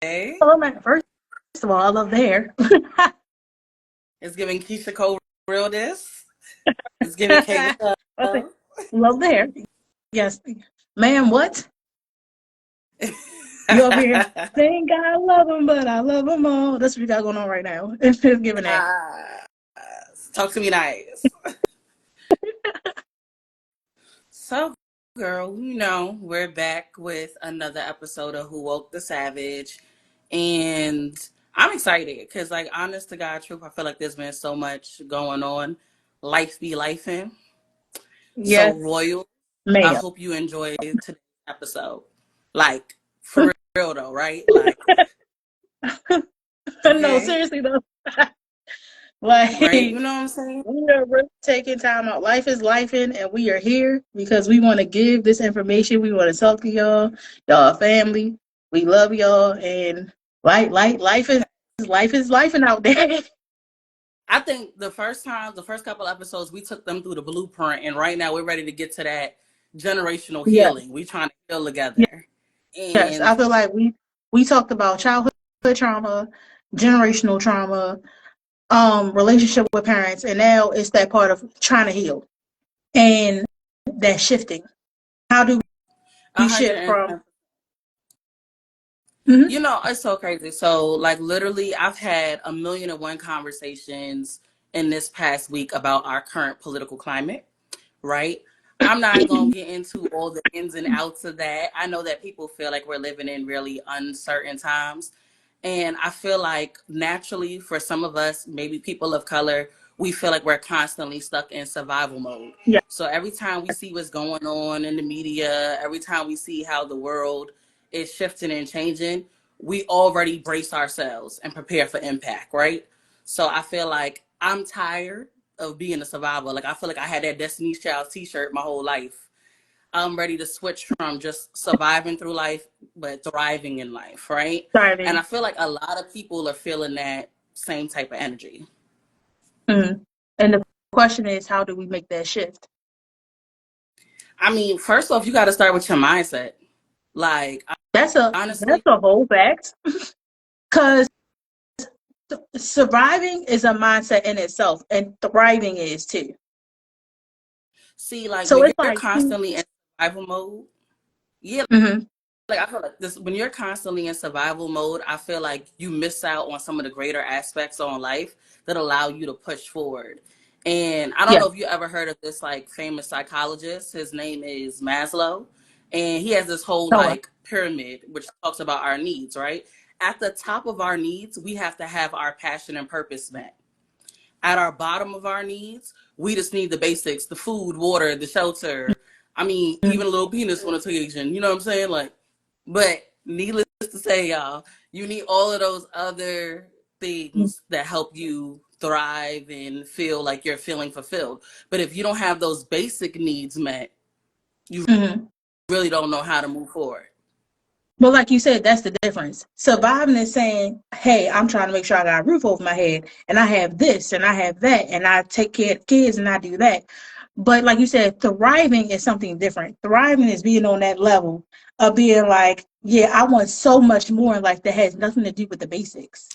Oh, man, first of all, I love the hair. It's giving Keisha Cole realness. It's giving K Okay. Michelle. Love the hair. Yes. Ma'am, what? You over here saying I love them, but I love them all. That's what you got going on right now. It's just giving that. Ah, talk to me nice. So, girl, we're back with another episode of Who Woke the Savage. And I'm excited because, like, honest to God truth, I feel like there's been so much going on. Life be lifing. So, Yes, Royal, I ma'am. hope you enjoyed today's episode. Like, for real, though, right? Like, No, okay, seriously though. Like right? You we know what I'm saying? are really taking time out. Life is lifing, and we are here because we want to give this information. We want to talk to y'all, y'all family. We love y'all, and life is lifing out there. I think the first couple episodes, we took them through the blueprint, and right now we're ready to get to that generational Yeah. healing. We trying to heal together, Yes, and I feel like we talked about childhood trauma, generational trauma, relationship with parents, and now it's that part of trying to heal and that shifting. How do a we hundred shift from? and Mhm. it's so crazy. So, like, literally, I've had a million and one conversations in this past week about our current political climate. Right? I'm not going to get into all the ins and outs of that. I know that people feel like we're living in really uncertain times. And I feel like naturally, for some of us, maybe people of color, we feel like we're constantly stuck in survival mode. Yeah, So every time we see what's going on in the media, every time we see how the world is shifting and changing, we already brace ourselves and prepare for impact, right? So I feel like I'm tired of being a survivor. Like, I feel like I had that Destiny's Child t-shirt my whole life. I'm ready to switch from just surviving through life, but thriving in life, right? And thriving. I feel like a lot of people are feeling that same type of energy. Mhm. And the question is, how do we make that shift? I mean, first off, you got to start with your mindset. Like, That's honestly, a whole fact. Because surviving is a mindset in itself, and thriving is too. see, like, So when it's you're like, constantly in survival mode, yeah, mhm. like, I feel like this, when you're constantly in survival mode, I feel like you miss out on some of the greater aspects on life that allow you to push forward. And I don't Yeah, know if you ever heard of this, like, famous psychologist. His name is Maslow, and he has this whole, Noah. like, pyramid which talks about our needs, right? At the top of our needs, we have to have our passion and purpose met. At our bottom of our needs, we just need the basics: the food, water, the shelter. I mean, even a little penis on occasion. You know what I'm saying? Like, but needless to say, y'all, you need all of those other things that help you thrive and feel like you're feeling fulfilled. But if you don't have those basic needs met, you Mhm. really don't know how to move forward. But like you said, that's the difference. Surviving is saying, hey, I'm trying to make sure I got a roof over my head, and I have this, and I have that, and I take care of kids, and I do that. But like you said, thriving is something different. Thriving is being on that level of being like, yeah, I want so much more in life that has nothing to do with the basics.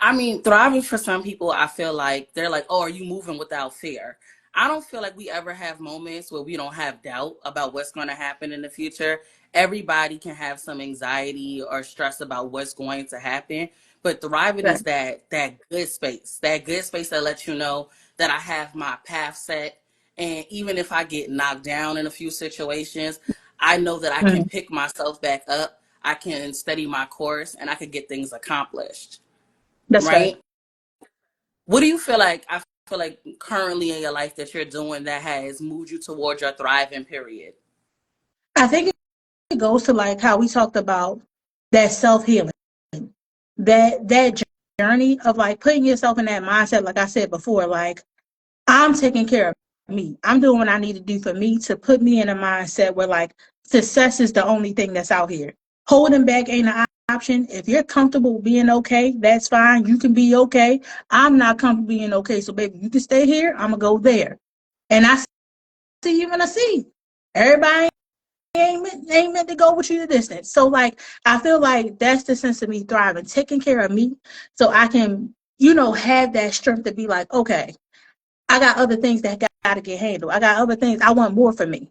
I mean, thriving for some people, I feel like they're like, oh, are you moving without fear? I don't feel like we ever have moments where we don't have doubt about what's going to happen in the future. Everybody can have some anxiety or stress about what's going to happen, but thriving Right. is that good space that lets you know that I have my path set, and even if I get knocked down in a few situations, I know that I can Mhm. pick myself back up. I can steady my course, and I can get things accomplished, That's fact. right? What do you feel like? I feel like currently in your life that you're doing that has moved you towards your thriving period. I think it goes to like how we talked about that self healing, that journey of like putting yourself in that mindset. Like I said before, like I'm taking care of me. I'm doing what I need to do for me to put me in a mindset where like success is the only thing that's out here. Holding back ain't an option. If you're comfortable being okay, that's fine. You can be okay. I'm not comfortable being okay. So baby, you can stay here. I'm gonna go there. And I see you when I see. Everybody ain't meant to go with you the distance. So like I feel like that's the sense of me thriving, taking care of me so I can, have that strength to be like, okay, I got other things that got to get handled. I got other things. I want more for me.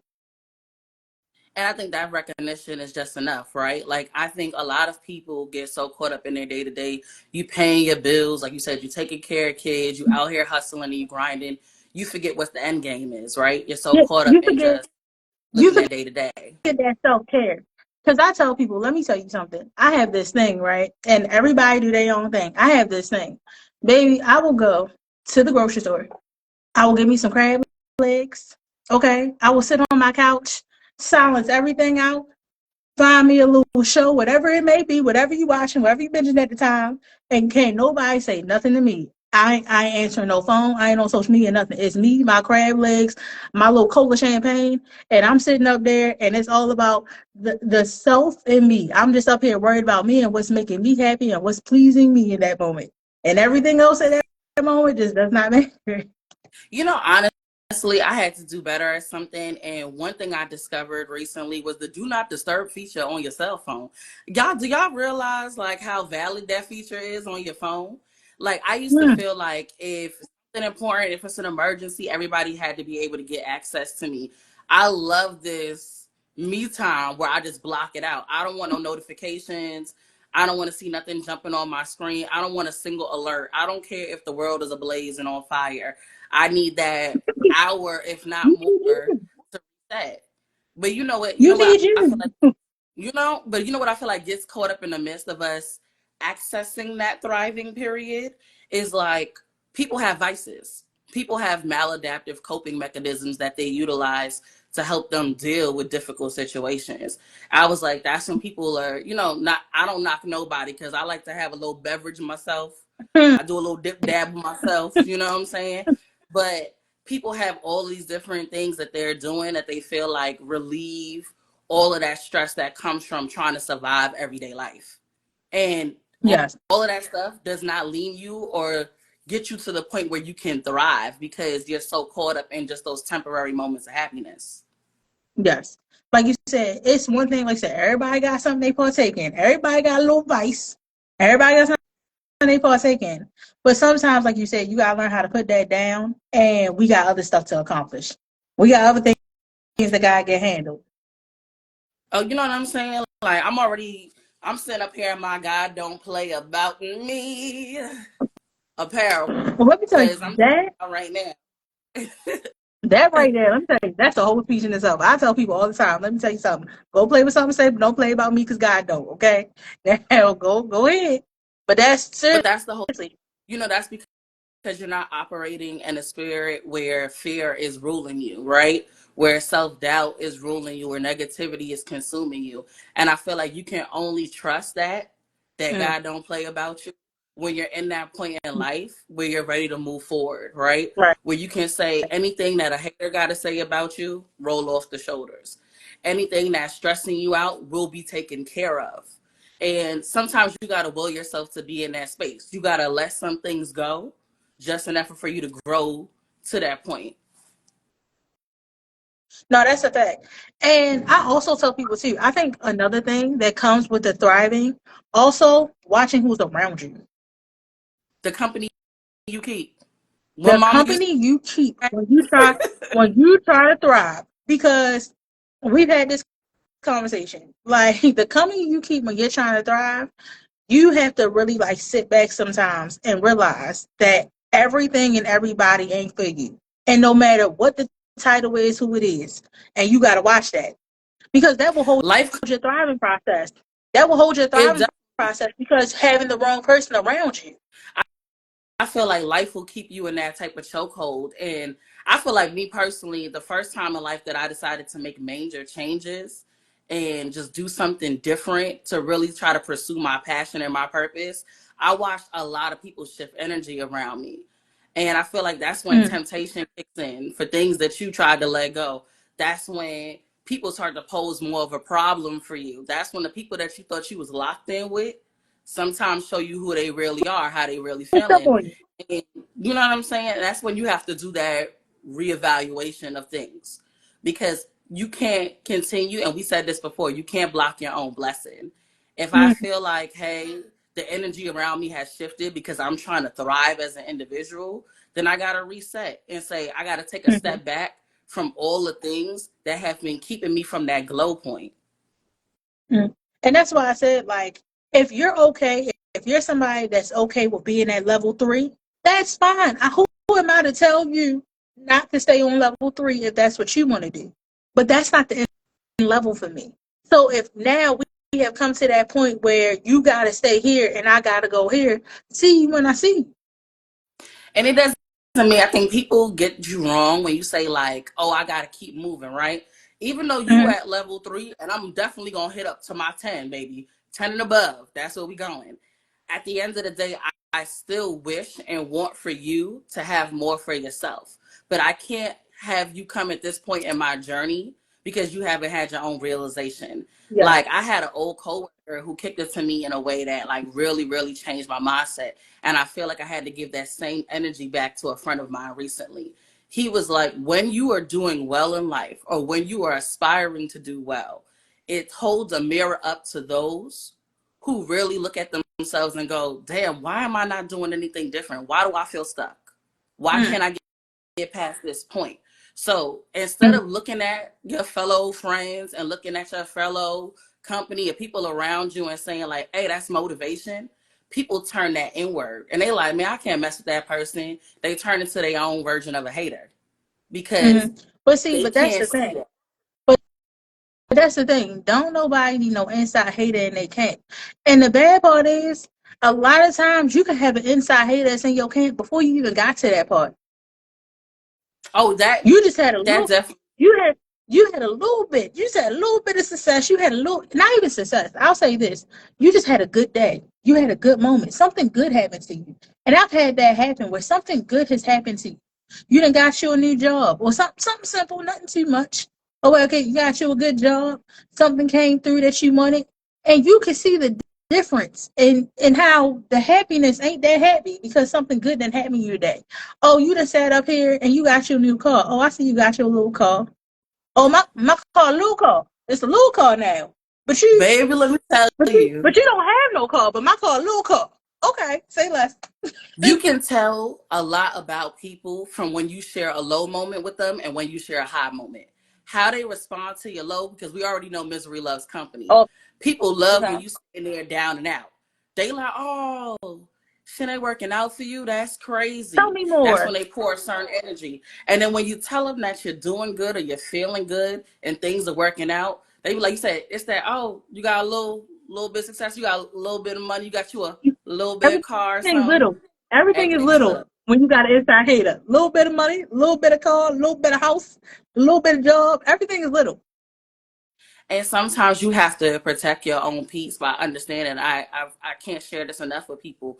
And I think that recognition is just enough, right? Like, I think a lot of people get so caught up in their day to day. You paying your bills, like you said, you taking care of kids, you out here hustling and you grinding. You forget what the end game is, right? You're so Yeah, caught up in just you living that forget day to day. that self care. Because I tell people, let me tell you something. I have this thing, right? And everybody do their own thing. I have this thing, baby. I will go to the grocery store. I will get me some crab legs. Okay, I will sit on my couch, silence everything out, find me a little show, whatever it may be, whatever you watching, whatever you binging at the time, and can't nobody say nothing to me. I ain't answering no phone. I ain't on social media, nothing. It's me, my crab legs, my little cola champagne, and I'm sitting up there, and it's all about the self in me. I'm just up here worried about me and what's making me happy and what's pleasing me in that moment, and everything else at that moment just does not matter. Honestly, I had to do better at something. And one thing I discovered recently was the do not disturb feature on your cell phone. Do y'all realize like how valid that feature is on your phone? Like, I used to Hmm. feel like if something important, if it's an emergency, everybody had to be able to get access to me. I love this me time where I just block it out. I don't want no notifications. I don't want to see nothing jumping on my screen. I don't want a single alert. I don't care if the world is ablaze and on fire. I need that hour, if not You more, to reset. But you know what? You you know what need I feel you. like. But you know what I feel like gets caught up in the midst of us accessing that thriving period is like people have vices. People have maladaptive coping mechanisms that they utilize to help them deal with difficult situations. I was like, that's when people are, not, I don't knock nobody because I like to have a little beverage myself. I do a little dip dab myself, you know what I'm saying? But people have all these different things that they're doing that they feel like relieve all of that stress that comes from trying to survive everyday life. And Yes. all of that stuff does not lean you or get you to the point where you can thrive because you're so caught up in just those temporary moments of happiness. Yes. Like you said, it's one thing, like I said, everybody got something they partake in. Everybody got a little vice. Everybody got something they partake in. But sometimes, like you said, you gotta learn how to put that down, and we got other stuff to accomplish. We got other things that gotta get handled. Oh, you know what I'm saying? Like, I'm sitting up here, my God, don't play about me apparel Well, let me tell because you, I'm that right now. that right there, let me tell you, that's the whole speech in itself. I tell people all the time, let me tell you something. Go play with something safe, but don't play about me because God don't, okay? Now go ahead. But that's But that's the whole, seriously. that's because you're not operating in a spirit where fear is ruling you, right? Where self-doubt is ruling you, where negativity is consuming you. And I feel like you can only trust that Mm, God don't play about you when you're in that point in life where you're ready to move forward, right? right. Where you can say anything that a hater got to say about you, roll off the shoulders. Anything that's stressing you out will be taken care of. And sometimes you got to will yourself to be in that space. You got to let some things go just an effort for you to grow to that point. No, that's a fact. And I also tell people too, I think another thing that comes with the thriving, also watching who's around you. The company you keep. When The mama used company you keep to when you try to thrive. Because we've had this conversation. Like the company you keep when you're trying to thrive, you have to really like sit back sometimes and realize that everything and everybody ain't for you. And no matter what the title is, who it is, and you gotta watch that. Because that will hold life, your thriving process. That will hold your it thriving process because having the wrong person around you. I feel like life will keep you in that type of chokehold. And I feel like me personally, the first time in life that I decided to make major changes and just do something different to really try to pursue my passion and my purpose, I watched a lot of people shift energy around me. And I feel like that's when Mm. temptation kicks in for things that you tried to let go. That's when people start to pose more of a problem for you. That's when the people that you thought you was locked in with sometimes show you who they really are, how they really What's up feeling. on you? And you know what I'm saying? That's when you have to do that reevaluation of things. Because you can't continue, and we said this before, you can't block your own blessing. If I Mm, feel like, hey, the energy around me has shifted because I'm trying to thrive as an individual, then I got to reset and say, I got to take a mhm, step back from all the things that have been keeping me from that glow point. mm. And that's why I said, like, if you're okay, if you're somebody that's okay with being at level 3, that's fine. Who am I to tell you not to stay on level 3 if that's what you want to do? But that's not the end level for me. So if now we have come to that point where you got to stay here and I got to go here, see you when I see you. And it doesn't mean, I think people get you wrong when you say like, oh, I got to keep moving, right? Even though you Mm-hmm. at level 3, and I'm definitely going to hit up to my 10, baby, 10 and above. That's where we going. At the end of the day, I still wish and want for you to have more for yourself. But I can't have you come at this point in my journey because you haven't had your own realization. Yeah. Like I had an old coworker who kicked it to me in a way that like really, really changed my mindset. And I feel like I had to give that same energy back to a friend of mine recently. He was like, when you are doing well in life or when you are aspiring to do well, it holds a mirror up to those who really look at themselves and go, damn, why am I not doing anything different? Why do I feel stuck? Why Mm-hmm. can't I get past this point? So instead of looking at your fellow friends and looking at your fellow company or people around you and saying like, hey, that's motivation, people turn that inward and they like, man, I can't mess with that person. They turn into their own version of a hater because Mm-hmm. But see, they but that's can't the see thing. it. But that's the thing. Don't nobody need no inside hater and they can't. And the bad part is, a lot of times you can have an inside hater that's in your camp before you even got to that part. Oh, that You just had a that little. definitely. You had you had a little bit. You just had a little bit of success. You had a little, not even success. I'll say this: you just had a good day. You had a good moment. Something good happened to you. And I've had that happen where something good has happened to you. You done got you a new job or something simple, nothing too much. Oh, well, okay, you got you a good job. Something came through that you wanted, and you can see the difference in how the happiness ain't that happy because something good done happened to you today. Oh, you done sat up here and you got your new car. Oh, I see you got your little car. Oh, my car, little car. It's a little car now. But you, Baby, let me tell you. but you don't have no car. But my car, little car. Okay, say less. You can tell a lot about people from when you share a low moment with them and when you share a high moment. How they respond to your low, because we already know misery loves company. All People the love when time. you sitting there down and out. They like, oh, shit ain't working out for you. That's Tell crazy. me That's more. when they pour a certain energy. And then when you tell them that you're doing good or you're feeling good and things are working out, they be like you said, it's that, oh, you got a little bit of success, you got a little bit of money, you got you a little bit of car or Everything's something. little. Everything is Everything is little little. when you got an inside hater. A little bit of money, a little bit of car, a little bit of house, a little bit of job. Everything is little. And sometimes you have to protect your own peace by understanding. I can't share this enough with people.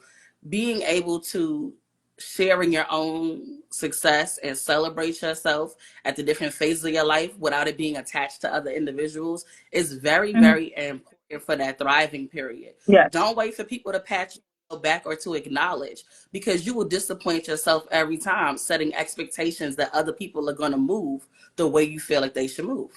Being able to sharing your own success and celebrate yourself at the different phases of your life without it being attached to other individuals is very, Mm-hmm. very important for that thriving period. Yes. Don't wait for people to pat you back or to acknowledge because you will disappoint yourself every time setting expectations that other people are going to move the way you feel like they should move.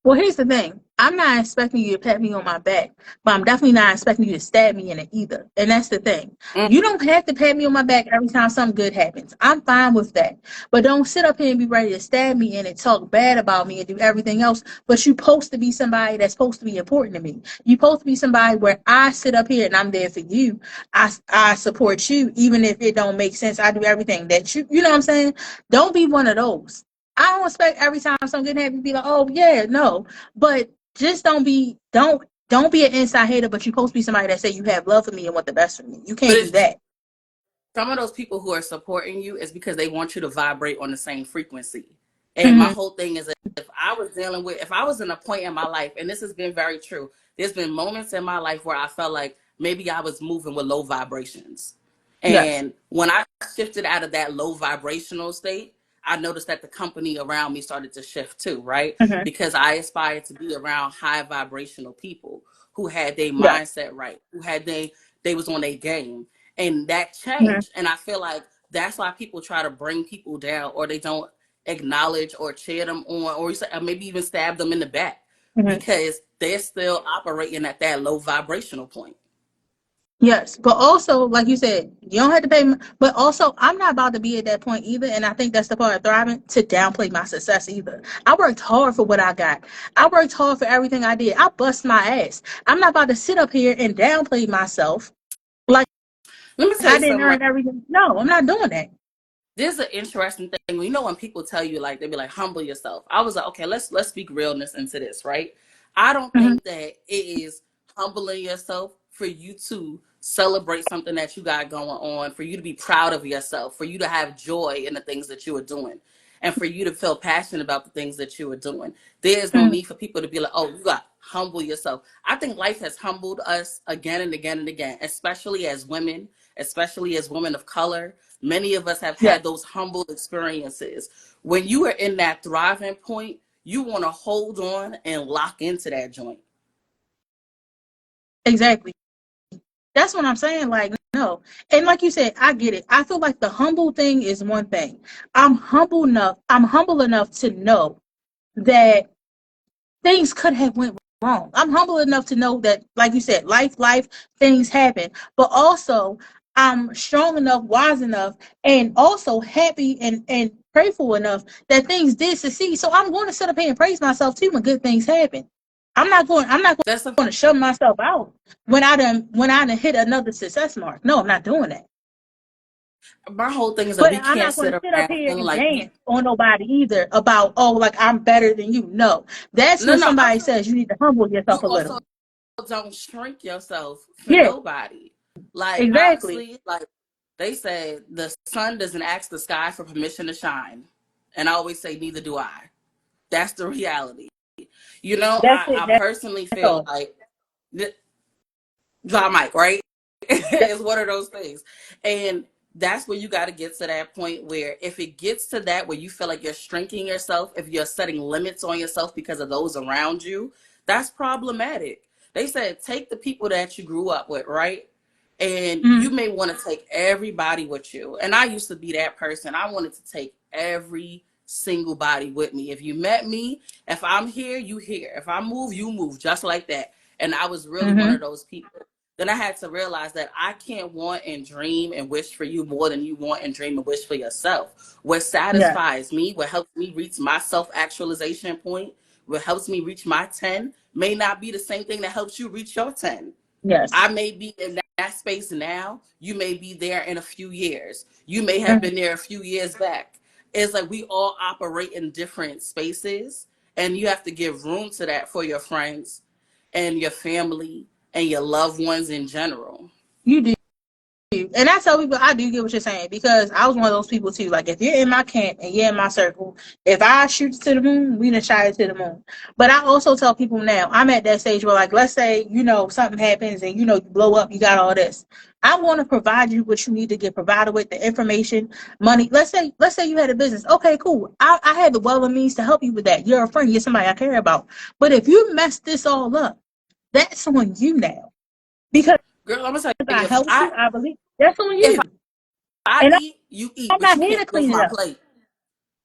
Well, here's the thing. I'm not expecting you to pat me on my back, but I'm definitely not expecting you to stab me in it either. And that's the thing. Mm. You don't have to pat me on my back every time something good happens. I'm fine with that. But don't sit up here and be ready to stab me in it, talk bad about me, and do everything else. But you're supposed to be somebody that's supposed to be important to me. You're supposed to be somebody where I sit up here and I'm there for you. I support you, even if it don't make sense. I do everything that you know what I'm saying? Don't be one of those. I don't expect every time something good happens to be like, oh yeah, no. But just don't be an inside hater, but you're supposed to be somebody that say you have love for me and want the best for me. You But can't do it's that. some of those people who are supporting you is because they want you to vibrate on the same frequency. And my Mm-hmm. whole thing is that if I was in a point in my life, and this has been very true, there's been moments in my life where I felt like maybe I was moving with low vibrations. Yes. And when I shifted out of that low vibrational state, I noticed that the company around me started to shift too, right? Mm-hmm. Because I aspired to be around high vibrational people who had their Yes. mindset right, who had they was on their game. And that Mm-hmm. changed. And I feel like that's why people try to bring people down or they don't acknowledge or cheer them on, or maybe even stab them in the back, Mhm. because they're still operating at that low vibrational point. Yes, but also, like you said, you don't have to pay. But also, I'm not about to be at that point either, and I think that's the part of thriving, to downplay my success either. I worked hard for what I got. I worked hard for everything I did. I bust my ass. I'm not about to sit up here and downplay myself like Let me tell I you didn't something, right? earn everything. No, I'm not doing that. This is an interesting thing. You know, when people tell you, like, they be like, humble yourself. I was like, okay, let's speak realness into this, right? I don't Hmm. think that it is humbling yourself for you to celebrate something that you got going on, for you to be proud of yourself, for you to have joy in the things that you are doing, and for you to feel passionate about the things that you are doing. There is no Hmm. need for people to be like, oh, you got to humble yourself. I think life has humbled us again and again and again, especially as women, especially as women of color. Many of us have Yeah, had those humble experiences. When you are in that thriving point, you want to hold on and lock into that joint. exactly. That's what I'm saying. Like, no. And like you said, I get it. I feel like the humble thing is one thing. I'm humble enough to know that things could have went wrong. I'm humble enough to know that, like you said, life, things happen. But also, I'm strong enough, wise enough, and also happy and grateful enough that things did succeed. So I'm going to sit up here and praise myself too when good things happen. I'm not That's a going to shut myself out when I done hit another success mark. No, I'm not doing that. My whole thing is that But we I'm can't not going sit to sit up around here and and like dance on nobody either about, oh, like I'm better than you. No, that's no, when no. I'm somebody saying says you need to humble you yourself a also little. don't shrink yourself for Yeah, nobody. Like, exactly. honestly, like they said, the sun doesn't ask the sky for permission to shine, and I always say, neither do I. That's the reality. You know, That's it. I That's personally feel all. like dry mic, right? That, It's one of those things. And that's where you got to get to that point where if it gets to that where you feel like you're shrinking yourself, if you're setting limits on yourself because of those around you, that's problematic. They said take the people that you grew up with, right? And mm, you may want to take everybody with you. And I used to be that person. I wanted to take every single body with me. If you met me, if I'm here, you here. If I move, you move, just like that. And I was really one mm-hmm. of those people. Then I had to realize that I can't want and dream and wish for you more than you want and dream and wish for yourself. What Yeah. satisfies me, what helps me reach my self actualization point, what helps me reach my 10 may not be the same thing that helps you reach your 10. Yes. I may be in that space now. You may be there in a few years. You may have Mm, been there a few years back. It's like we all operate in different spaces, and you have to give room to that for your friends and your family and your loved ones in general. you do. And I tell people I do get what you're saying because I was one of those people too. Like if you're in my camp and you're in my circle, if I shoot to the moon, we done shot it to the moon. But I also tell people now, I'm at that stage where like let's say, something happens and you blow up, you got all this. I want to provide you what you need to get provided with, the information, money. Let's say you had a business. Okay, cool. I have the well of means to help you with that. You're a friend, you're somebody I care about. But if you mess this all up, that's on you now. Because Girl, I'm gonna tell I you, helped you, I believe that's on if you. I And eat, you eat, I'm but not you here can't to eat off clean it my up. plate.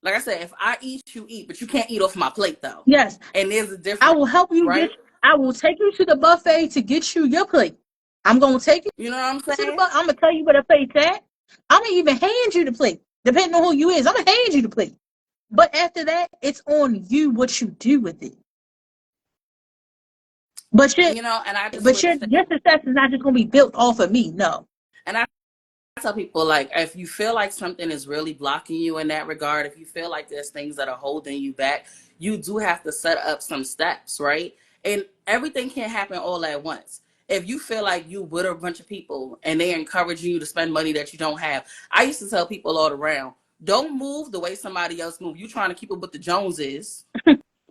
Like I said, if I eat, you eat, but you can't eat off my plate though. Yes, And there's a I difference, will help you right? I will take you to the buffet to get you your plate. I'm gonna take you You know what I'm to the saying? buffet. I'm gonna tell you where the plate's at. I'm gonna even hand you the plate, depending on who you is. I'm gonna hand you the plate. But after that, it's on you what you do with it. But your And I just but wish that, your success is not just gonna be built off of me. No. and I tell people, like, if you feel like something is really blocking you in that regard, if you feel like there's things that are holding you back, you do have to set up some steps, right? And everything can't happen all at once. If you feel like you with a bunch of people and they're encouraging you to spend money that you don't have, I used to tell people all around, don't move the way somebody else move. You trying to keep up with the Joneses,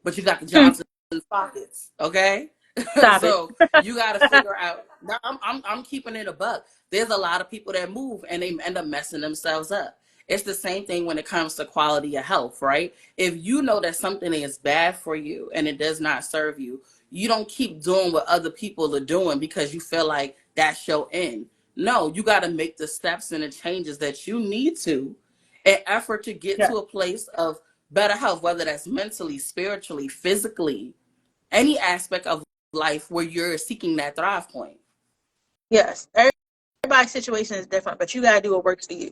but you got the Hmm, Johnsons pockets, okay? stop it. So you got to figure out. Now, I'm keeping it a buck. There's a lot of people that move and they end up messing themselves up. It's the same thing when it comes to quality of health, right? If you know that something is bad for you and it does not serve you, you don't keep doing what other people are doing because you feel like that's your end. No, you got to make the steps and the changes that you need to in effort to get Yeah. to a place of better health, whether that's mentally, spiritually, physically, any aspect of life where you're seeking that thrive point. Yes. Everybody's situation is different, but you gotta do what works for you.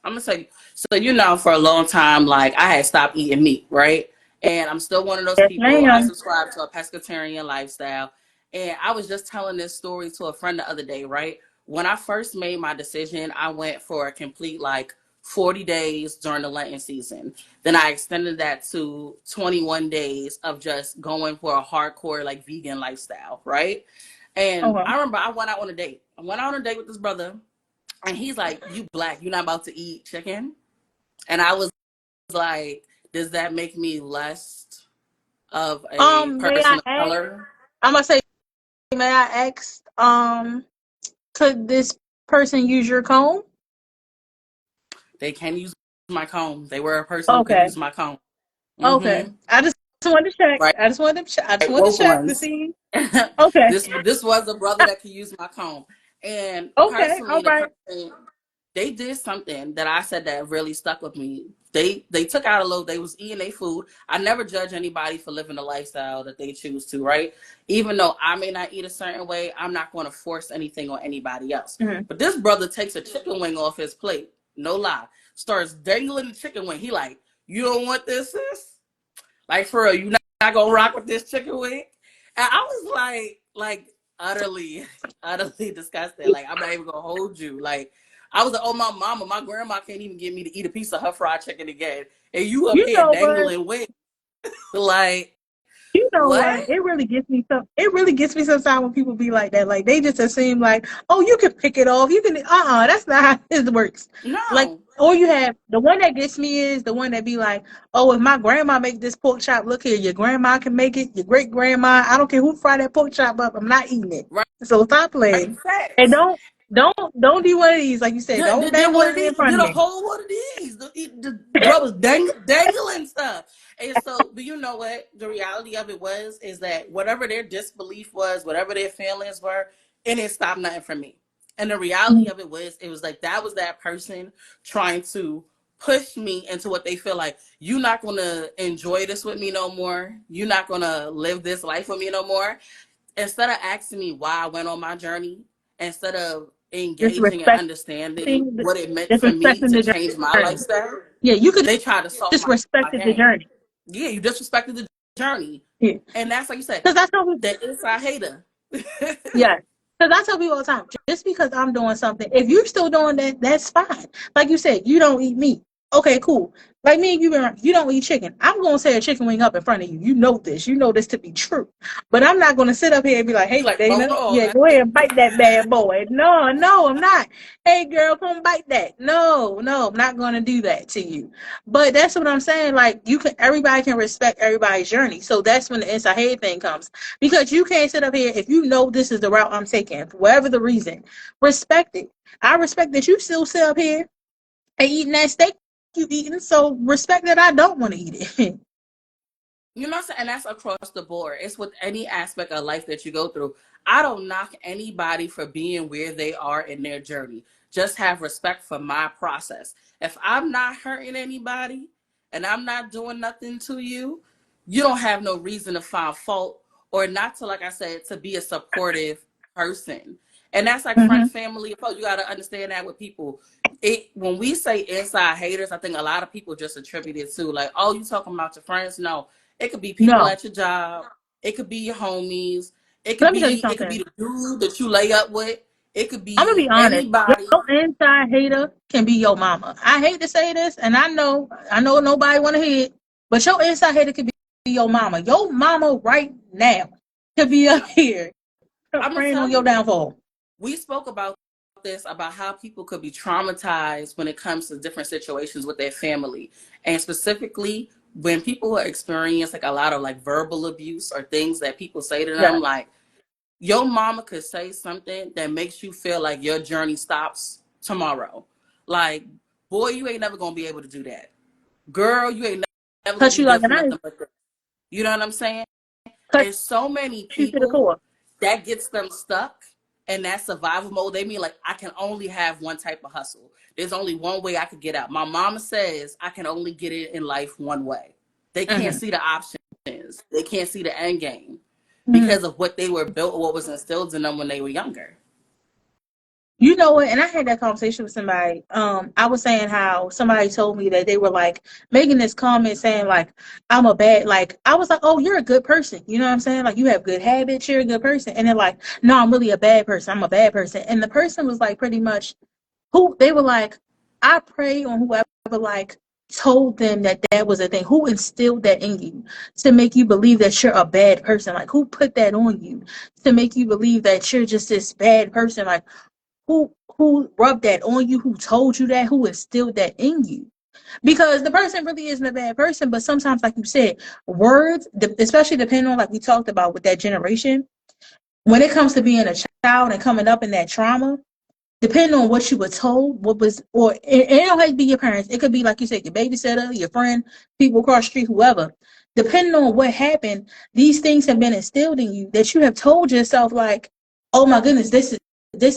I'm gonna say, so for a long time, like I had stopped eating meat, right? And I'm still one of those Yes, people. I ma'am. subscribe to a pescatarian lifestyle. And I was just telling this story to a friend the other day, right? When I first made my decision, I went for a complete like 40 days during the Lenten season. Then I extended that to 21 days of just going for a hardcore like vegan lifestyle, right? And Okay. I remember I went out on a date. I went out on a date with this brother, and he's like, "You black, you're not about to eat chicken." And I was like, does that make me less of a May I person of ask? color? I'm gonna say, may I ask? Could this person use your comb? They can use my comb. They were a person who could Okay. use my comb. Okay. Mm-hmm. I just wanted to check. Right, I just wanted to both check to ones. see. Okay. This was a brother that could use my comb. And Okay. personally, All the right. person, they did something that I said that really stuck with me. They took out a load. They was eating their food. I never judge anybody for living the lifestyle that they choose to, right? Even though I may not eat a certain way, I'm not going to force anything on anybody else. Mm-hmm. But this brother takes a chicken wing off his plate. No lie. Starts dangling the chicken wing. He like, you don't want this, sis? Like for real, you not gonna rock with this chicken wing? And I was like utterly, utterly disgusted. Like I'm not even gonna hold you. Like I was like, oh my grandma can't even get me to eat a piece of her fried chicken again, and you up You here know what? dangling wings. Like You know what? what? It really gets me some. It really gets me sometimes when people be like that. Like they just assume like, oh, you can pick it off. You can. That's not how it works. Like, No, or you have the one that gets me is the one that be like, oh, if my grandma make this pork chop, look here, your grandma can make it. Your great grandma, I don't care who fry that pork chop up. I'm not eating it. right? So stop playing and Facts. don't do one of these. Like you said, don't Did dangle one of it these, in front did of a me. whole one of these. The bro was dangling stuff. And so, but you know what? The reality of it is that whatever their disbelief was, whatever their feelings were, it didn't stop nothing from me. And the reality of it was like that was that person trying to push me into what they feel like you're not gonna enjoy this with me no more. You're not gonna live this life with me no more. Instead of asking me why I went on my journey, instead of engaging and Disrespecting, understanding what it meant for me disrespecting to the change my journey. lifestyle, Yeah, you could they try to solve my disrespected the game. journey. Yeah, you disrespected the journey. Yeah, And that's like you said, because that's how we. the inside hater. Yeah. Because I tell people all the time, just because I'm doing something, if you're still doing that, that's fine. Like you said, you don't eat meat. Okay, cool. Like me and you don't eat chicken. I'm going to say a chicken wing up in front of you. You know this. You know this to be true. But I'm not going to sit up here and be like, hey, Like, oh Dana, no, yeah, go ahead and bite that bad boy. No, no, I'm not. Hey, girl, come bite that. No, no, I'm not going to do that to you. But that's what I'm saying. Like, everybody can respect everybody's journey. So that's when the inside head thing comes. Because you can't sit up here if you know this is the route I'm taking, for whatever the reason. Respect it. I respect that you still sit up here and eating that steak you eating, so respect that I don't want to eat it. you know what I'm saying? And that's across the board. It's with any aspect of life that you go through. I don't knock anybody for being where they are in their journey. Just have respect for my process. If I'm not hurting anybody and I'm not doing nothing to you, you don't have no reason to find fault or not to, like I said, to be a supportive person. And that's like Mm-hmm. friends, family. You got to understand that with people. When we say inside haters, I think a lot of people just attribute it to like, oh, you talking about your friends? No, it could be people No, at your job. It could be your homies. let me tell you It could be something. the dude that you lay up with. It could I'm gonna be be honest. anybody. Your inside hater can be your mama. I hate to say this, and I know nobody want to hear it, but your inside hater could be your mama. Your mama right now could be up here I'm gonna praying on tell your you. downfall. We spoke about this about how people could be traumatized when it comes to different situations with their family, and specifically when people experience like a lot of like verbal abuse or things that people say to Yeah, them, like your mama could say something that makes you feel like your journey stops tomorrow. Like, boy, you ain't never gonna be able to do that. Girl, you ain't never gonna cut be you like good an for ice, nothing but this. You know what I'm saying? cut And so many you to the people core. that gets them stuck and that survival mode, they mean like I can only have one type of hustle. There's only one way I could get out. My mama says I can only get it in life one way. They can't Mm-hmm. see the options. They can't see the end game Mm-hmm. because of what they were built, what was instilled in them when they were younger. You know what? And I had that conversation with somebody. I was saying how somebody told me that they were like making this comment saying like I'm a bad like I was like, oh, you're a good person. You know what I'm saying? Like you have good habits, you're a good person. And they're like, no, I'm really a bad person. I'm a bad person. And the person was like pretty much who they were like, I pray on whoever like told them that that was a thing. Who instilled that in you to make you believe that you're a bad person? Like who put that on you to make you believe that you're just this bad person? Like who rubbed that on you, who told you that, who instilled that in you, because the person really isn't a bad person, but sometimes like you said, words, especially depending on like we talked about with that generation, when it comes to being a child and coming up in that trauma, depending on what you were told, what was, or it don't have to be your parents, it could be like you said, your babysitter, your friend, people across the street, whoever. Depending on what happened, these things have been instilled in you that you have told yourself like, oh my goodness, this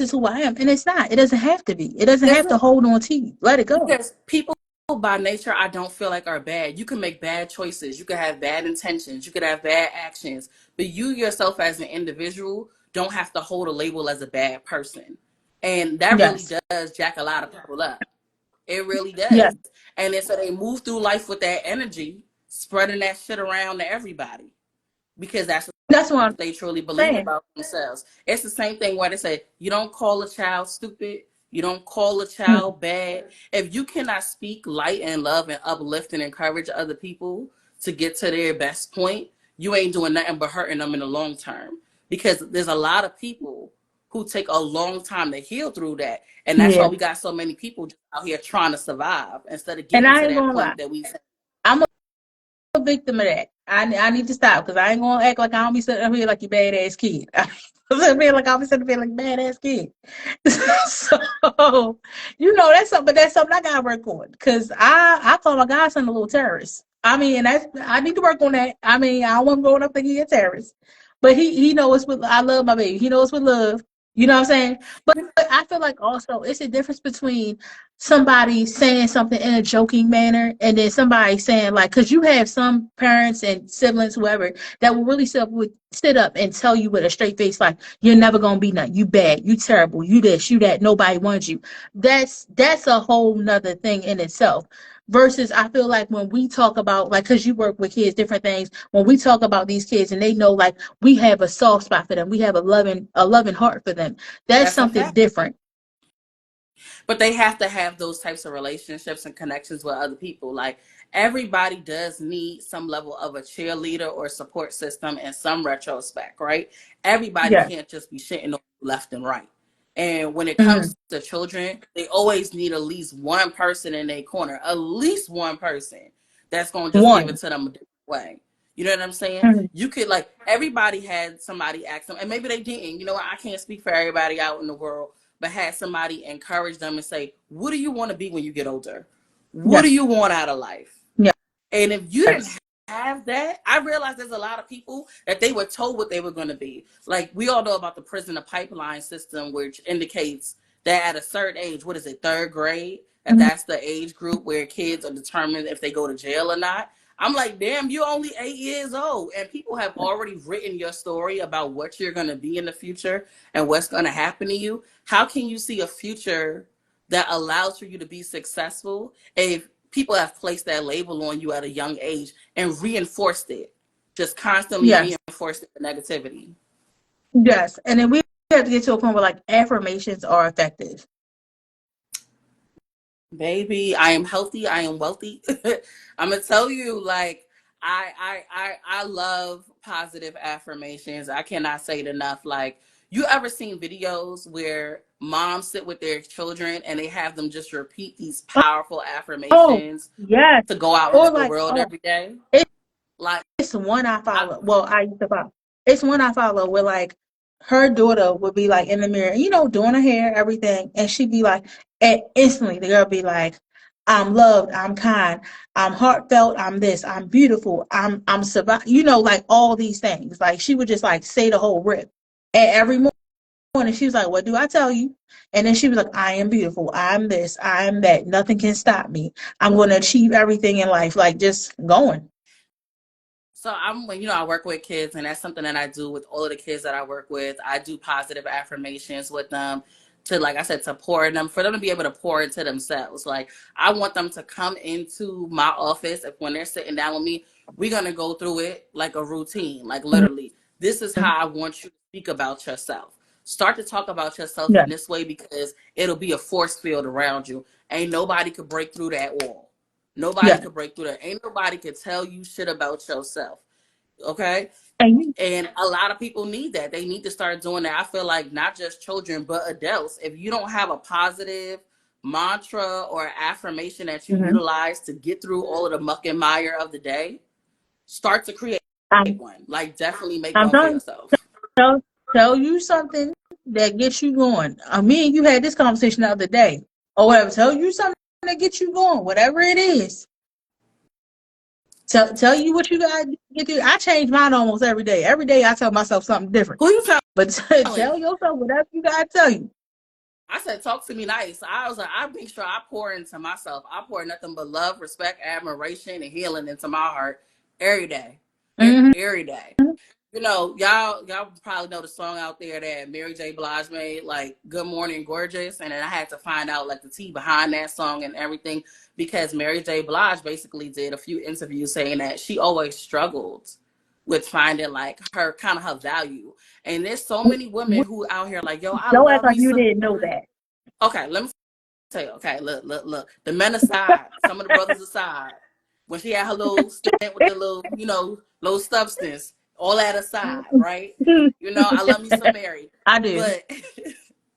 is who I am. And it's not. It doesn't have to be. It doesn't That's have to it. hold on to you. Let it go. Because people by nature, I don't feel like are bad. You can make bad choices. You can have bad intentions. You could have bad actions. But you yourself as an individual don't have to hold a label as a bad person. And that really Yes. does jack a lot of people up. It really Yes. does. And then so they move through life with that energy, spreading that shit around to everybody. Because that's That's what I'm they truly believe saying. about themselves. It's the same thing where they say, you don't call a child stupid, you don't call a Mm. child bad. If you cannot speak light and love and uplift and encourage other people to get to their best point, you ain't doing nothing but hurting them in the long term. Because there's a lot of people who take a long time to heal through that. And that's why Yeah. we got so many people out here trying to survive instead of And getting I to ain't that gonna lie. point that we I'm a victim of that. I need to stop because I ain't gonna act like I don't be sitting up here like you badass kid. I'm sitting here like I'll be sitting here like badass kid. So that's something, but that's something I gotta work on because I call my godson a little terrorist. I mean, and that's I need to work on that. I mean, I don't want him growing up thinking he's a terrorist, but he knows with I love my baby. He knows with love. You know what I'm saying? But I feel like also it's a difference between somebody saying something in a joking manner and then somebody saying like, because you have some parents and siblings, whoever, that will really sit up and tell you with a straight face like, you're never gonna be nothing, you bad, you terrible, you this, you that, nobody wants you. That's a whole nother thing in itself. Versus I feel like when we talk about like, because you work with kids, different things, when we talk about these kids and they know like we have a soft spot for them, we have a loving heart for them, that's that's a something fact. different. But they have to have those types of relationships and connections with other people. Like everybody does need some level of a cheerleader or support system in some retrospect, right? Everybody Yeah. can't just be shitting on left and right. And when it Mm-hmm. comes to children, they always need at least one person in their corner, at least one person that's going to just give it One. to them a different way. You know what I'm saying? Mm-hmm. You could like everybody had somebody ask them, and maybe they didn't. You know what? I can't speak for everybody out in the world, but had somebody encourage them and say, what do you want to be when you get older? What Yeah. do you want out of life? Yeah. And if you didn't Yes. have that, I realized there's a lot of people that they were told what they were going to be. Like we all know about the prison pipeline system, which indicates that at a certain age, what is it, third grade, Mm-hmm. that's the age group where kids are determined if they go to jail or not. I'm like, damn, you're only 8 years old. And people have already written your story about what you're going to be in the future and what's going to happen to you. How can you see a future that allows for you to be successful if people have placed that label on you at a young age and reinforced it, just constantly Yes. reinforced the negativity? Yes. And then we have to get to a point where like affirmations are effective. Baby, I am healthy, I am wealthy. I'm gonna tell you, like, I love positive affirmations. I cannot say it enough. Like, you ever seen videos where moms sit with their children and they have them just repeat these powerful Oh, affirmations yes. to go out into Or the like, world oh, every day? it's Like, one I I, follow. Well, I used to follow. It's one I follow where like her daughter would be like in the mirror, doing her hair, everything, and she'd be like, and instantly the girl be like, I'm loved, I'm kind, I'm heartfelt, I'm this, I'm beautiful, I'm survive, like all these things. Like she would just like say the whole rip. And every morning. And she was like, what do I tell you? And then she was like, I am beautiful. I'm this. I am that. Nothing can stop me. I'm going to achieve everything in life. Like just going. So I work with kids, and that's something that I do with all of the kids that I work with. I do positive affirmations with them to, like I said, to pour in them, for them to be able to pour into themselves. Like, I want them to come into my office. If when they're sitting down with me, we're going to go through it like a routine, like literally, this is how I want you to speak about yourself. Start to talk about yourself Yeah. in this way, because it'll be a force field around you. Ain't nobody could break through that wall. Nobody Yeah. could break through that. Ain't nobody could tell you shit about yourself. Okay? And you, And a lot of people need that. They need to start doing that. I feel like not just children, but adults. If you don't have a positive mantra or affirmation that you mm-hmm. utilize to get through all of the muck and mire of the day, start to create I'm, one. Like, definitely make I'm one for trying to yourself. tell you something that gets you going. Me and you had this conversation the other day. Or whatever. Tell you something that gets you going. Whatever it is. Tell you what you got to get through. I change mine almost every day. Every day I tell myself something different. Who you But telling? tell yourself whatever you got to tell you. I said, talk to me nice. I was like, I make sure I pour into myself. I pour nothing but love, respect, admiration, and healing into my heart every day. Mm-hmm. Every day. Y'all probably know the song out there that Mary J. Blige made, like "Good Morning Gorgeous," and then I had to find out like the tea behind that song and everything, because Mary J. Blige basically did a few interviews saying that she always struggled with finding like her value. And there's so many women who out here like, yo, I Don't act love like me you some didn't know Mary. that. Okay, let me tell you. Okay, look. The men aside, some of the brothers aside, when she had her little stint with the little substance, all that aside, right? I love me some Mary, I do. but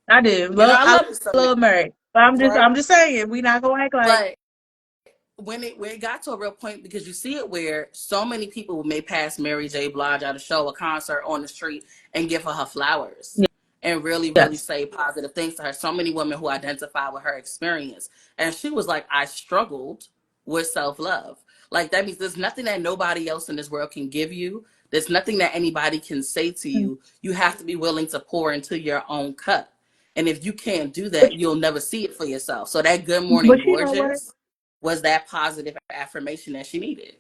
I do. Love, I I love me some Mary, love Mary. But right? I'm just saying, we not gonna act like. But when it got to a real point, because you see it where so many people may pass Mary J. Blige at a show, a concert, on the street, and give her flowers and really, really Yes. say positive things to her. So many women who identify with her experience. And she was like, I struggled with self-love. Like, that means there's nothing that nobody else in this world can give you. There's nothing that anybody can say to you. You have to be willing to pour into your own cup. And if you can't do But, that, you'll never see it for yourself. So that "Good but Morning you know what? Gorgeous" was that positive affirmation that she needed.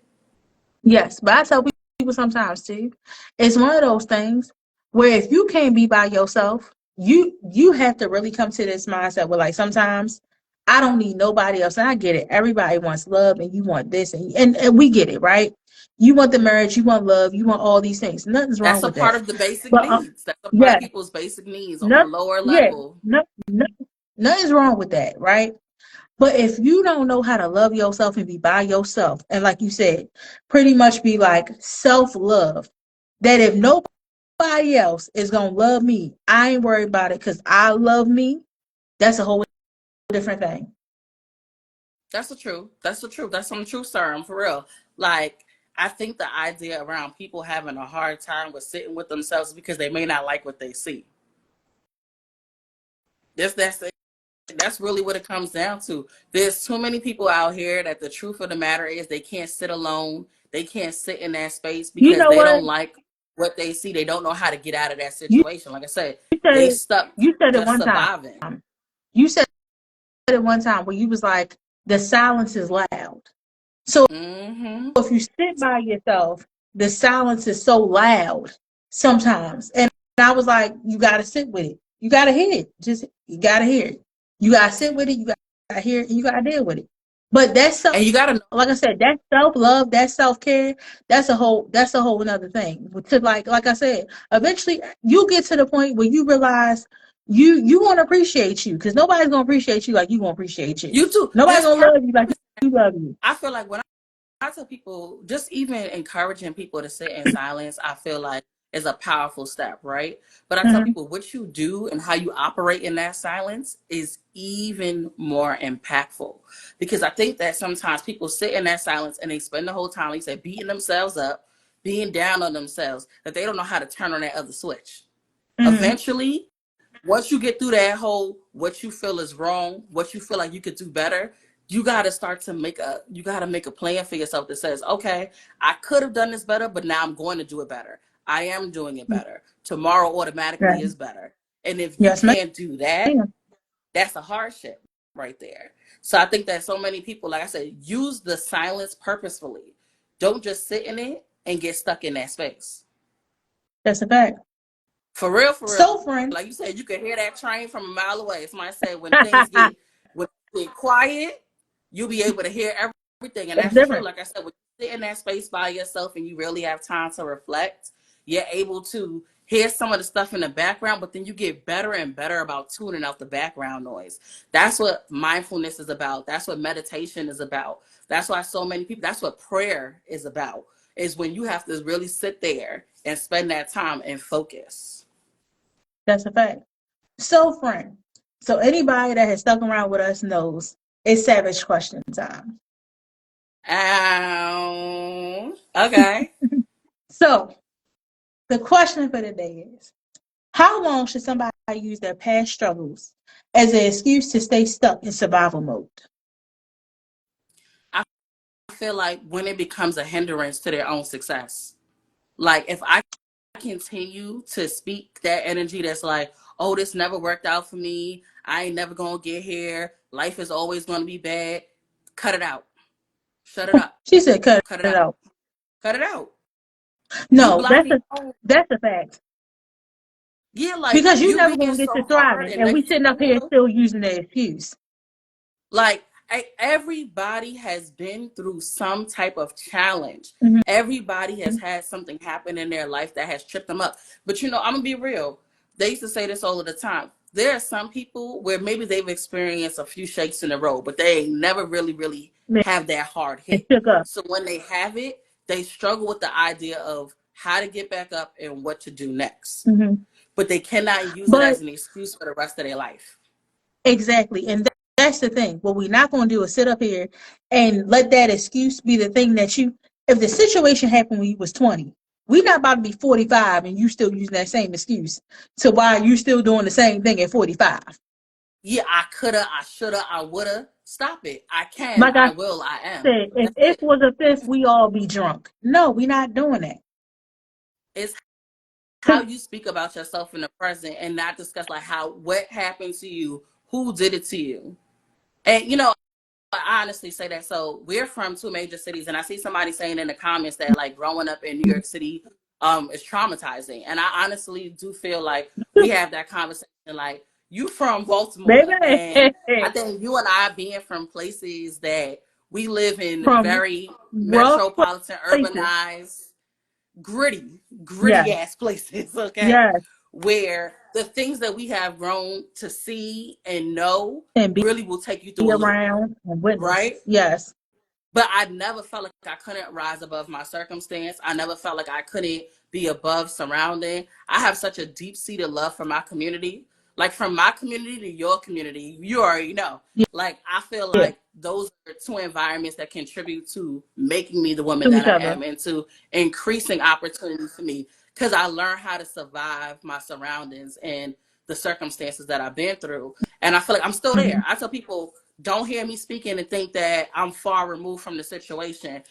Yes, but I tell people sometimes too, it's one of those things where if you can't be by yourself, you have to really come to this mindset where like sometimes I don't need nobody else. And I get it. Everybody wants love and you want this and we get it, right? You want the marriage, you want love, you want all these things. Nothing's wrong That's a with part that. of the basic But needs. That's a part of yeah, people's basic needs on a not, lower yeah, level. no, nothing's wrong with that, right? But if you don't know how to love yourself and be by yourself, and like you said, pretty much be like self-love, that if nobody else is gonna love me, I ain't worried about it because I love me, that's a whole different thing. That's the truth. That's the truth. That's some truth, sir. I'm for real. Like, I think the idea around people having a hard time with sitting with themselves because they may not like what they see. That's really what it comes down to. There's too many people out here that the truth of the matter is they can't sit alone. They can't sit in that space You because know they what? don't like what they see. They don't know how to get out of that You situation. Like I said, they said stuck you said it just one time. surviving. You said it one time where you was like, the silence is loud. So Mm-hmm. if you sit by yourself, the silence is so loud sometimes. And I was like, you got to sit with it. You got to hear it. You got to hear it. You got to sit with it. You got to hear it. And you got to deal with it. But that's so, And you gotta know. like I said, that self love, that self care, that's a whole another thing. To like I said, eventually you get to the point where you realize you want to appreciate you because nobody's gonna appreciate you like you gonna appreciate you. You too. Nobody's There's gonna purpose. love you like you love you. I feel like when I tell people, just even encouraging people to sit in silence, I feel like is a powerful step, right? But I tell Mm-hmm. people what you do and how you operate in that silence is even more impactful. Because I think that sometimes people sit in that silence and they spend the whole time, like you said, beating themselves up, being down on themselves, that they don't know how to turn on that other switch. Mm-hmm. Eventually, once you get through that whole what you feel is wrong, what you feel like you could do better, you got to start to make a plan for yourself that says, okay, I could have done this better, but now I'm going to do it better. I am doing it better. Tomorrow automatically Right. is better. And if you Yes, ma'am. can't do that, that's a hardship right there. So I think that so many people, like I said, use the silence purposefully. Don't just sit in it and get stuck in that space. That's a fact. For real, for real. So, friend. Like you said, you can hear that train from a mile away. Somebody said when things get quiet, you'll be able to hear everything. And It's that's true. different. Like I said, when you sit in that space by yourself and you really have time to reflect, you're able to hear some of the stuff in the background, but then you get better and better about tuning out the background noise. That's what mindfulness is about. That's what meditation is about. That's why so many people, that's what prayer is about, is when you have to really sit there and spend that time and focus. That's a fact. So, friend. So, anybody that has stuck around with us knows it's savage question time. Okay. So, the question for the day is, how long should somebody use their past struggles as an excuse to stay stuck in survival mode? I feel like when it becomes a hindrance to their own success. Like if I continue to speak that energy that's like, oh, this never worked out for me. I ain't never gonna get here. Life is always gonna be bad. Cut it out. Shut it up. She said, cut Cut it it out. out. Cut it out. You No, blocking your own. that's a fact. Yeah, like Because you're you never being going to get to so hard thriving. and And we sitting up here negative. still using the excuse. Like everybody has been through some type of challenge. Mm-hmm. Everybody has had something happen in their life that has tripped them up. But I'm gonna be real. They used to say this all of the time. There are some people where maybe they've experienced a few shakes in a row, but they never really have that hard It hit. took up. So when they have it, they struggle with the idea of how to get back up and what to do next. Mm-hmm. But they cannot use it But as an excuse for the rest of their life. exactly. And that's the thing. What we're not going to do is sit up here and let that excuse be the thing that if the situation happened when you was 20, we're not about to be 45 and you still using that same excuse to why you still doing the same thing at 45. Yeah, I coulda, I shoulda, I woulda. Stop it. I can, Like I I will, I am. said, if That's it it. was a fifth, we all be drunk. No, we're not doing that. It's how you speak about yourself in the present and not discuss like what happened to you, who did it to you. And I honestly say that. So we're from two major cities, and I see somebody saying in the comments that like growing up in New York City is traumatizing. And I honestly do feel like we have that conversation. Like you from Baltimore, and I Baby, think you and I being from places that we live in from very rough metropolitan, places. urbanized, gritty Yes, ass places. Okay, yes. where the things that we have grown to see and know And really will take you be through a loop, around and witness. right? Yes. But I never felt like I couldn't rise above my circumstance. I never felt like I couldn't be above surrounding. I have such a deep seated love for my community. Like from my community to your community, you already know. Yeah. Like I feel Yeah. like those are two environments that contribute to making me the woman To that each I other. am and to increasing opportunities for me. Because I learned how to survive my surroundings and the circumstances that I've been through. And I feel like I'm still Mm-hmm. there. I tell people, don't hear me speaking and think that I'm far removed from the situation.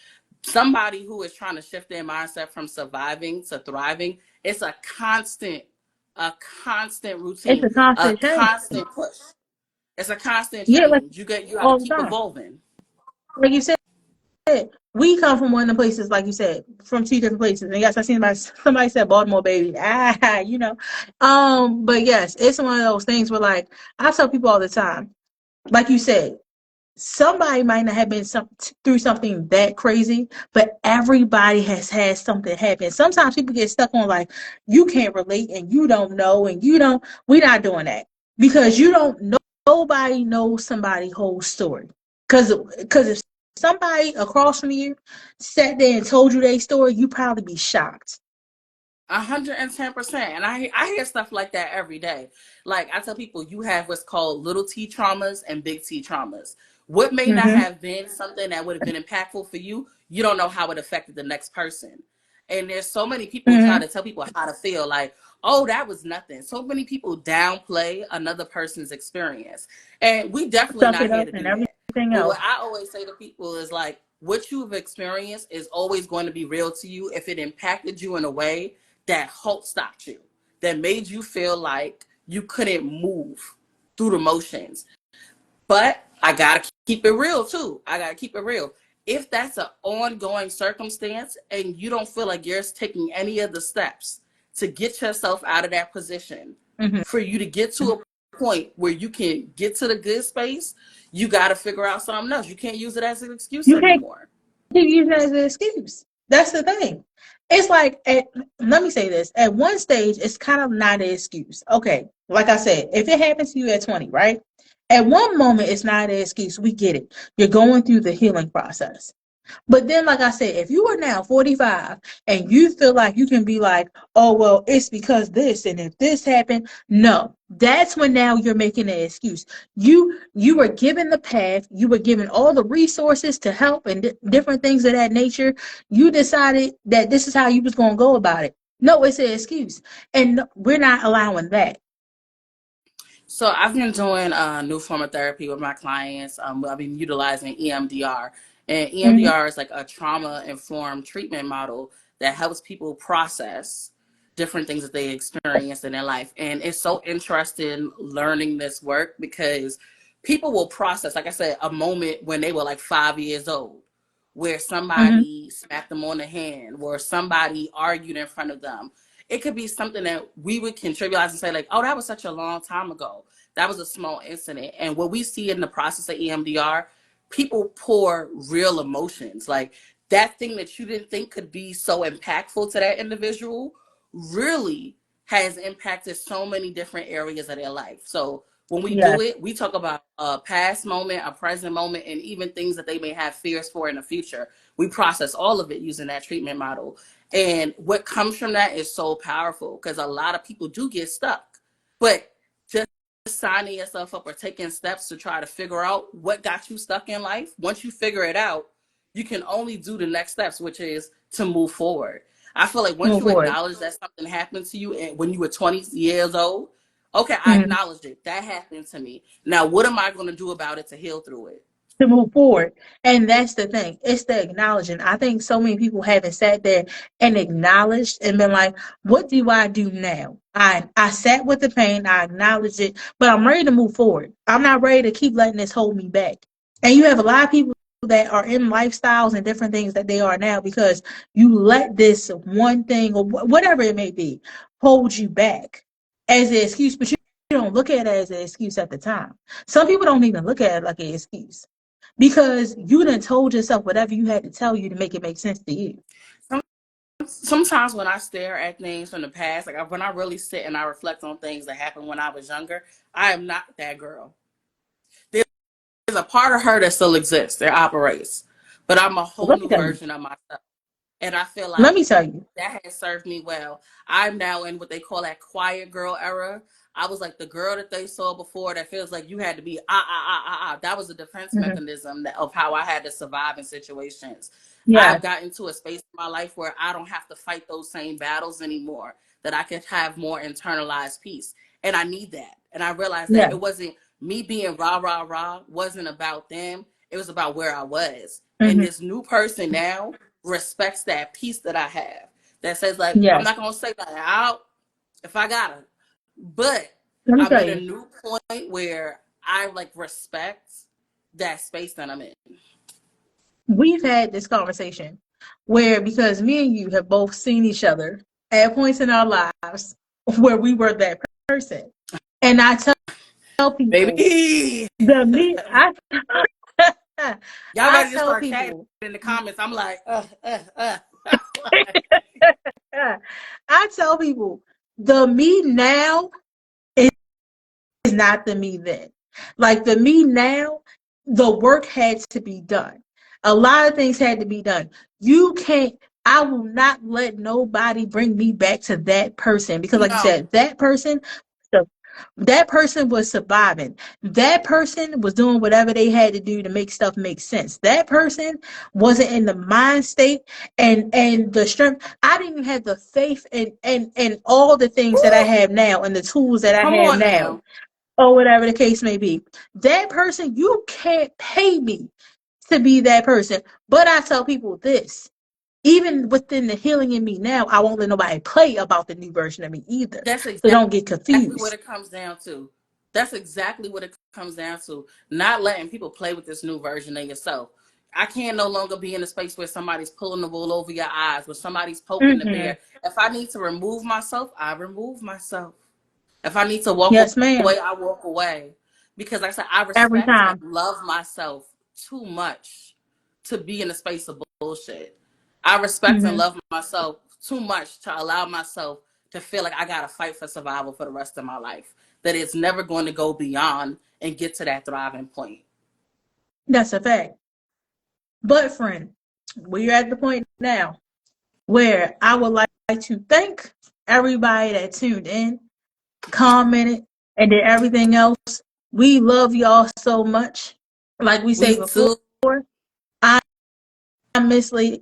Somebody who is trying to shift their mindset from surviving to thriving, it's a constant It's routine, a a constant change. constant push. It's a constant Yeah, like change. You got to all the keep time. evolving. Like you said, we come from one of the places, like you said, from two different places. And yes, I seen somebody said Baltimore, baby. you know. But yes, it's one of those things where like I tell people all the time, like you said, somebody might not have been through something that crazy, but everybody has had something happen. Sometimes people get stuck on like you can't relate and you don't know and you don't. We're not doing that because you don't know. Nobody knows somebody's whole story. Because if somebody across from you sat there and told you their story, you probably be shocked. 110%. And I hear stuff like that every day. Like I tell people, you have what's called little T traumas and big T traumas. What may not Mm-hmm. have been something that would have been impactful for you don't know how it affected the next person. And there's so many people try Mm-hmm. to tell people how to feel like, oh, that was nothing. So many people downplay another person's experience. And we definitely Suck not it here up to and do that. everything But what else. I always say to people is like, what you've experienced is always going to be real to you if it impacted you in a way that halt stopped you, that made you feel like you couldn't move through the motions. But I gotta keep it real too. I gotta keep it real. If that's an ongoing circumstance and you don't feel like you're taking any of the steps to get yourself out of that position, Mm-hmm. for you to get to a point where you can get to the good space, you got to figure out something else. You can't use it as an excuse You can't anymore. keep using it as an excuse. That's the thing. It's like, let me say this. At one stage, it's kind of not an excuse. Okay, like I said, if it happens to you at 20, right? At one moment, it's not an excuse. We get it. You're going through the healing process. But then, like I said, if you are now 45 and you feel like you can be like, oh, well, it's because this, and if this happened, no, that's when now you're making an excuse. You were given the path, you were given all the resources to help and different things of that nature. You decided that this is how you was going to go about it. No, it's an excuse. And we're not allowing that. So I've been doing a new form of therapy with my clients. I've been utilizing EMDR. And Mm-hmm. EMDR is like a trauma-informed treatment model that helps people process different things that they experience in their life. And it's so interesting learning this work because people will process, like I said, a moment when they were like 5 years old, where Mm-hmm. somebody smacked them on the hand, or somebody argued in front of them. It could be something that we would contributize and say like, oh, that was such a long time ago. That was a small incident. And what we see in the process of EMDR, people pour real emotions. Like that thing that you didn't think could be so impactful to that individual really has impacted so many different areas of their life. So when we Yes. do it, we talk about a past moment, a present moment, and even things that they may have fears for in the future. We process all of it using that treatment model. And what comes from that is so powerful because a lot of people do get stuck. But just signing yourself up or taking steps to try to figure out what got you stuck in life, once you figure it out, you can only do the next steps, which is to move forward. I feel like once Move you forward. acknowledge that something happened to you and when you were 20 years old, okay, I Mm-hmm. acknowledged it. That happened to me. Now, what am I going to do about it to heal through it? To move forward. And that's the thing. It's the acknowledging. I think so many people haven't sat there and acknowledged and been like, what do I do now? I sat with the pain, I acknowledged it, but I'm ready to move forward. I'm not ready to keep letting this hold me back. And you have a lot of people that are in lifestyles and different things that they are now because you let this one thing or whatever it may be hold you back as an excuse, but you don't look at it as an excuse at the time. Some people don't even look at it like an excuse because you done told yourself whatever you had to tell you to make it make sense to you. Sometimes when I stare at things from the past, like when I really sit and I reflect on things that happened when I was younger, I am not that girl. There's a part of her that still exists, that operates, but I'm a whole Let me new tell you. version of myself. And I feel Let like me tell you. that has served me well. I'm now in what they call that quiet girl era. I was like the girl that they saw before that feels like you had to be That was a defense Mm-hmm. mechanism of how I had to survive in situations. Yeah. I've gotten to a space in my life where I don't have to fight those same battles anymore, that I could have more internalized peace. And I need that. And I realized that Yeah. it wasn't me being rah, rah, rah, wasn't about them. It was about where I was. And Mm-hmm. this new person now respects that peace that I have. That says like, I'm Yes. not gonna say that out if I gotta, but Let me I'm tell in a you. new point where I like respect that space that I'm in. We've had this conversation where because me and you have both seen each other at points in our lives where we were that person. And I tell people Baby, the me y'all I ready to tell start chatting people in the comments? I'm like, I tell people the me now is not the me then. Like the me now, the work had to be done. A lot of things had to be done. You can't, I will not let nobody bring me back to that person because, like you no, said, that person was surviving. That person was doing whatever they had to do to make stuff make sense. That person wasn't in the mind state and the strength. I didn't even have the faith and all the things that I woo, have now and the tools that I come have on now now. or whatever the case may be. That person, you can't pay me to be that person. But I tell people this. even within the healing in me now, I won't let nobody play about the new version of me either. That's So don't get exactly what confused. it comes down to. That's exactly what it comes down to. Not letting people play with this new version of yourself. I can no longer be in a space where somebody's pulling the wool over your eyes, where somebody's poking the Hmm. bear. If I need to remove myself, I remove myself. If I need to walk Yes, ma'am. away, I walk away. Because like I said, I Every respect and time. love myself too much to be in a space of bullshit. I respect and Hmm. love myself too much to allow myself to feel like I gotta fight for survival for the rest of my life. That it's never going to go beyond and get to that thriving point. That's a fact. But friend, we're at the point now where I would like to thank everybody that tuned in, commented, and did everything else. We love y'all so much. Like we say We before, too.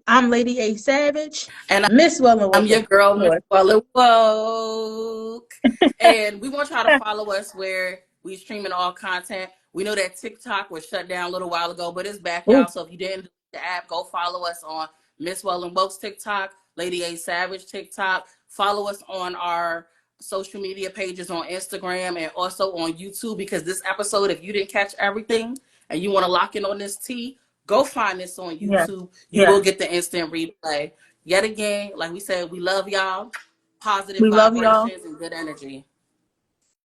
I'm Lady.A Savage, And Miss I'm Wellenwood your girl, Miss Wood. Walla Woke. And we want y'all to follow us where we streaming all content. We know that TikTok was shut down a little while ago, but it's back, Ooh, y'all. So if you didn't do the app, go follow us on Miss Woke's TikTok, Lady.A Savage TikTok. Follow us on our social media pages on Instagram and also on YouTube, because this episode, if you didn't catch everything and you want to lock in on this tea, go find this on yes, YouTube. You will yes. get the instant replay. Yet again, like we said, we love y'all. Positive We love y'all. vibrations and good energy.